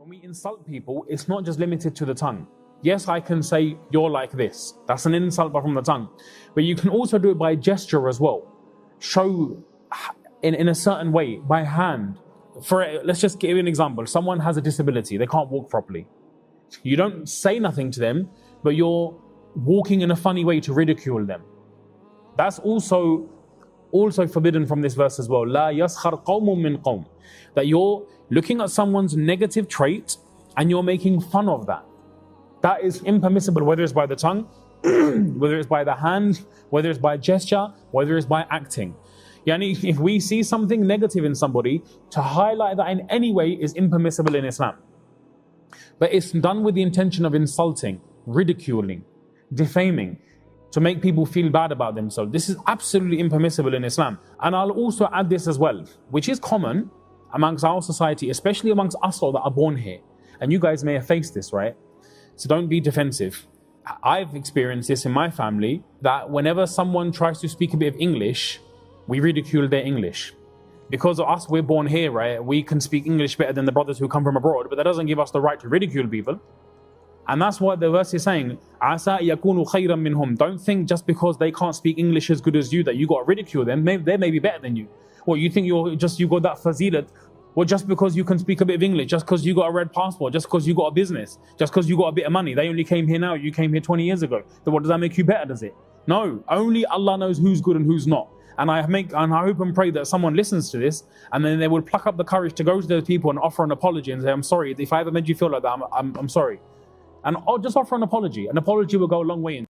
When we insult people, it's not just limited to the tongue. Yes, I can say, you're like this. That's an insult from the tongue. But you can also do it by gesture as well. Show in a certain way, by hand. Let's just give you an example. Someone has a disability. They can't walk properly. You don't say nothing to them, but you're walking in a funny way to ridicule them. That's also forbidden from this verse as well. La yaskhar qawmun min qawm. That you're looking at someone's negative trait and you're making fun of that. That is impermissible, whether it's by the tongue, whether it's by the hand, whether it's by gesture, whether it's by acting. Yani, if we see something negative in somebody, to highlight that in any way is impermissible in Islam. But it's done with the intention of insulting, ridiculing, defaming, to make people feel bad about themselves. This is absolutely impermissible in Islam. And I'll also add this as well, which is common amongst our society, especially amongst us all that are born here. And you guys may have faced this, right? So don't be defensive. I've experienced this in my family, that whenever someone tries to speak a bit of English, we ridicule their English. Because of us, we're born here, right? We can speak English better than the brothers who come from abroad, but that doesn't give us the right to ridicule people. And that's what the verse is saying. Asa yakunu khayran minhum. Don't think just because they can't speak English as good as you that you got to ridicule them. They may be better than you. What, you think you got that fazilat? Well, just because you can speak a bit of English, just because you got a red passport, just because you got a business, just because you got a bit of money, they only came here now, you came here 20 years ago. So what does that make you better, does it? No, only Allah knows who's good and who's not. And I hope and pray that someone listens to this and then they will pluck up the courage to go to those people and offer an apology and say, I'm sorry, if I ever made you feel like that, I'm sorry. And just offer an apology. An apology will go a long way in